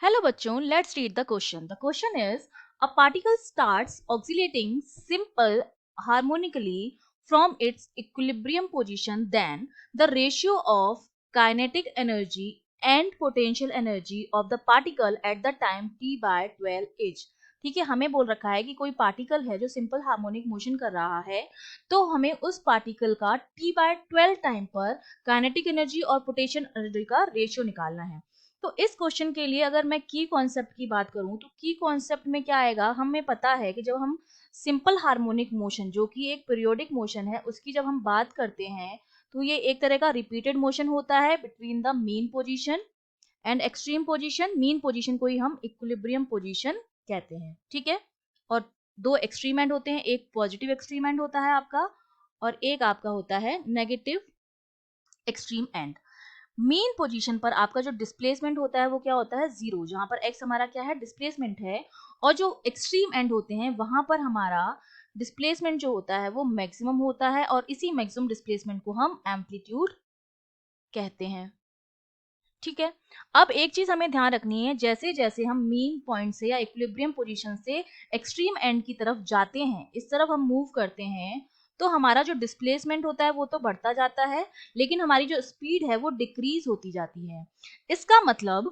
Hello bachon, let's read the question. The question is, a particle starts oscillating simple harmonically from its equilibrium position, then the ratio of kinetic energy and potential energy of the particle at the time t by 12 is. ठीक है, हमें बोल रखा है कि कोई particle है जो सिंपल हार्मोनिक मोशन कर रहा है, तो हमें उस पार्टिकल का t by 12 टाइम पर काइनेटिक एनर्जी और पोटेंशियल एनर्जी का रेशियो निकालना है। तो इस क्वेश्चन के लिए अगर मैं की कॉन्सेप्ट की बात करूं तो की कॉन्सेप्ट में क्या आएगा, हमें पता है कि जब हम सिंपल हार्मोनिक मोशन जो कि एक पीरियोडिक मोशन है उसकी जब हम बात करते हैं तो ये एक तरह का रिपीटेड मोशन होता है between the mean position and extreme position. Mean position को ही हम इक्विलिब्रियम पोजीशन कहते हैं, ठीक है। और दो एक्सट्रीम एंड होते हैं, एक पॉजिटिव एक्सट्रीम एंड होता है आपका और एक आपका होता है negative extreme and. Mean position पर आपका जो डिस्प्लेसमेंट होता है वो क्या होता है, जीरो, जहां पर एक्स हमारा क्या है, डिस्प्लेसमेंट है। और जो एक्सट्रीम एंड होते हैं वहां पर हमारा डिस्प्लेसमेंट जो होता है वो मैक्सिमम होता है और इसी मैक्सिमम डिस्प्लेसमेंट को हम एम्पलीट्यूड कहते हैं, ठीक है। अब एक चीज हमें ध्यान रखनी है, जैसे जैसे हम मीन पॉइंट से या इक्विलिब्रियम पोजीशन से एक्सट्रीम एंड की तरफ जाते हैं, इस तरफ हम मूव करते हैं, तो हमारा जो डिस्प्लेसमेंट होता है वो तो बढ़ता जाता है, लेकिन हमारी जो स्पीड है वो डिक्रीज होती जाती है। इसका मतलब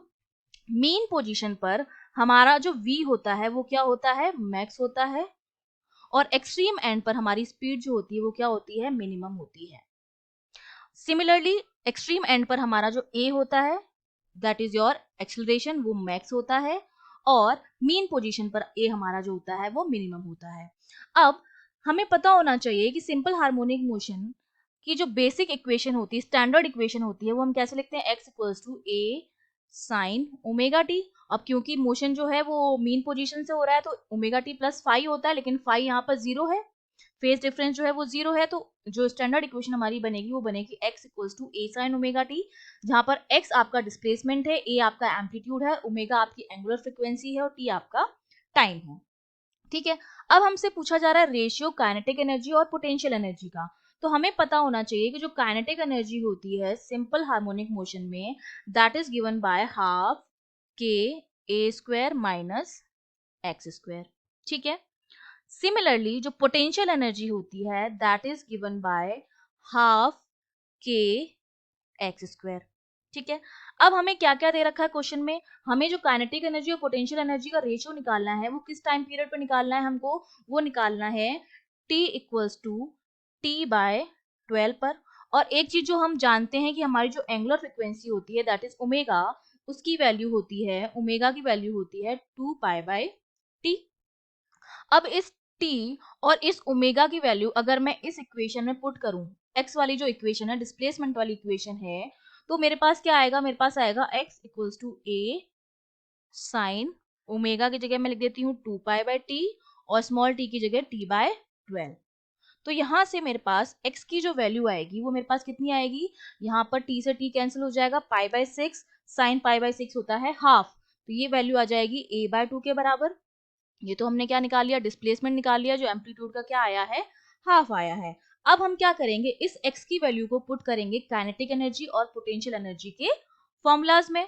मीन पोजीशन पर हमारा जो v होता है वो क्या होता है, मैक्स होता है, और एक्सट्रीम एंड पर हमारी स्पीड जो होती है वो क्या होती है, मिनिमम होती है। सिमिलरली एक्सट्रीम एंड पर हमारा जो a होता है दैट इज योर एक्सेलरेशन, वो मैक्स होता है, और मीन पोजीशन पर a हमारा जो होता है वो मिनिमम होता है। अब हमें पता होना चाहिए कि सिंपल हार्मोनिक मोशन की जो बेसिक इक्वेशन होती है, स्टैंडर्ड इक्वेशन होती है, वो हम कैसे लिखते हैं, x equals to a sine omega t. अब क्योंकि मोशन जो है वो मीन पोजीशन से हो रहा है तो ओमेगा टी प्लस फाइव होता है, लेकिन फाइव यहाँ पर जीरो है, फेज डिफरेंस जो है वो जीरो है, तो जो स्टैंडर्ड इक्वेशन हमारी बनेगी वो बनेगी x equals to a sine omega t, जहां पर x आपका डिस्प्लेसमेंट है, a आपका एम्पलीट्यूड है, ओमेगा आपकी एंगुलर फ्रीक्वेंसी है और t आपका टाइम है, ठीक है। अब हमसे पूछा जा रहा है रेशियो काइनेटिक एनर्जी और पोटेंशियल एनर्जी का। तो हमें पता होना चाहिए कि जो काइनेटिक एनर्जी होती है सिंपल हार्मोनिक मोशन में, that is given by half के ए स्क्वायर माइनस एक्स स्क्वायर, ठीक है। सिमिलरली जो पोटेंशियल एनर्जी होती है that is given by half के एक्स स्क्वायर, ठीक है। अब हमें क्या क्या दे रखा है क्वेश्चन में, हमें जो काइनेटिक एनर्जी और पोटेंशियल एनर्जी का रेशियो निकालना है वो किस टाइम पीरियड पर निकालना है हमको, वो निकालना है t equals to t by 12 पर। और एक चीज जो हम जानते हैं कि हमारी जो एंगुलर फ्रिक्वेंसी होती है दैट इज ओमेगा, उसकी वैल्यू होती है, ओमेगा की वैल्यू होती है 2 पाई बाय टी। अब इस t और इस ओमेगा की वैल्यू अगर मैं इस इक्वेशन में पुट करूं, x वाली जो इक्वेशन है, डिस्प्लेसमेंट वाली इक्वेशन है, तो मेरे पास क्या आएगा, मेरे पास आएगा x equals to a sine omega की जगह मैं लिख देती हूँ 2 पाई बाय टी और स्मॉल t की जगह t बाय 12। तो यहाँ से मेरे पास x की जो वैल्यू आएगी वो मेरे पास कितनी आएगी, यहाँ पर t से t कैंसिल हो जाएगा, pi by 6, sine pi by 6 होता है हाफ, तो ये वैल्यू आ जाएगी a बाय 2 के बराबर। ये तो हमने क्या निकाल लिया, डिस्प्लेसमेंट निकाल लिया, जो एम्पलीट्यूड का क्या आया है, हाफ आया है। अब हम क्या करेंगे, इस x की वैल्यू को पुट करेंगे काइनेटिक एनर्जी और पोटेंशियल एनर्जी के फॉर्मूलाज में,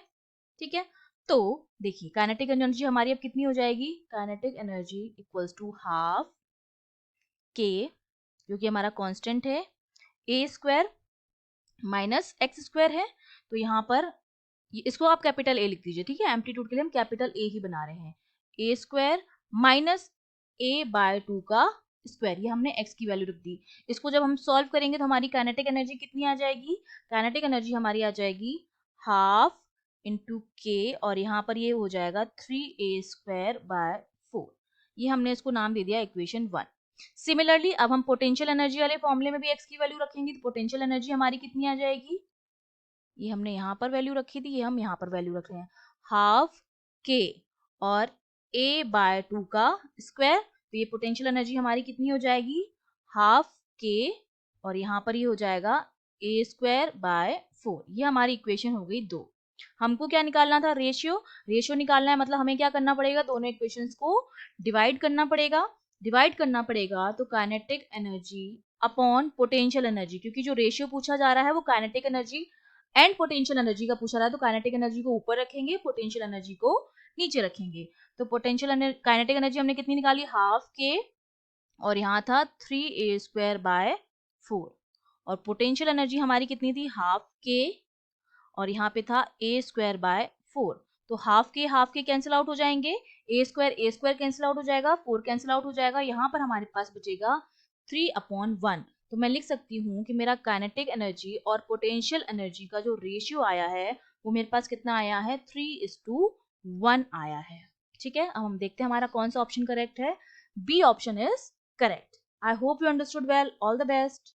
ठीक है। तो देखिए काइनेटिक एनर्जी हमारी अब कितनी हो जाएगी, kinetic energy equals to half K, जो कि हमारा कांस्टेंट है, a square minus x square है, तो यहाँ पर इसको आप कैपिटल ए लिख दीजिए, ठीक है, एम्पलीट्यूड के लिए हम कैपिटल ए ही बना रहे हैं, ए स्क्वायर माइनस ए बाय 2 का स्क्वायर, ये हमने x की वैल्यू रख दी। इसको जब हम सॉल्व करेंगे तो हमारी काइनेटिक एनर्जी कितनी आ जाएगी, काइनेटिक एनर्जी हमारी आ जाएगी हाफ इंटू के, और यहाँ पर ये हो जाएगा 3a स्क्वायर बाय 4, ये हमने इसको नाम दे दिया इक्वेशन 1। सिमिलरली अब हम पोटेंशियल एनर्जी वाले फॉर्मूले में भी x की वैल्यू रखेंगे, तो पोटेंशियल एनर्जी हमारी कितनी आ जाएगी, ये हमने यहाँ पर वैल्यू रखी थी, ये हम यहाँ पर वैल्यू रख रहे हैं, हाफ के और a बाय 2 का स्क्वायर, तो ये पोटेंशियल एनर्जी हमारी कितनी हो जाएगी, हाफ के, और यहाँ पर ये हो जाएगा a स्क्वायर बाय 4, ये हमारी इक्वेशन हो गई 2। हमको क्या निकालना था, रेशियो, रेशियो निकालना है, मतलब हमें क्या करना पड़ेगा, दोनों इक्वेशंस को डिवाइड करना पड़ेगा, डिवाइड करना पड़ेगा तो kinetic energy upon potential energy, क्योंकि जो रेशियो पूछा जा रहा है वो kinetic energy and potential energy का पूछा रहा है, तो काइनेटिक एनर्जी को ऊपर रखेंगे, पोटेंशियल एनर्जी को नीचे रखेंगे। तो पोटेंशियल काइनेटिक एनर्जी हमने कितनी निकाली, हाफ के, और यहाँ था 3a² बाय 4, और पोटेंशियल एनर्जी हमारी कितनी थी, हाफ के, और यहाँ पे था a²/4। तो हाफ के कैंसिल आउट हो जाएंगे, a² कैंसिल आउट हो जाएगा, 4 कैंसिल आउट हो जाएगा, यहाँ पर हमारे पास बचेगा 3/1। तो मैं लिख सकती हूँ कि मेरा काइनेटिक एनर्जी और पोटेंशियल एनर्जी का जो रेशियो आया है वो मेरे पास कितना आया है, 3:1 आया है। ठीक है, अब हम देखते हैं हमारा कौन सा ऑप्शन करेक्ट है। B option is correct. I hope you understood well. All the best.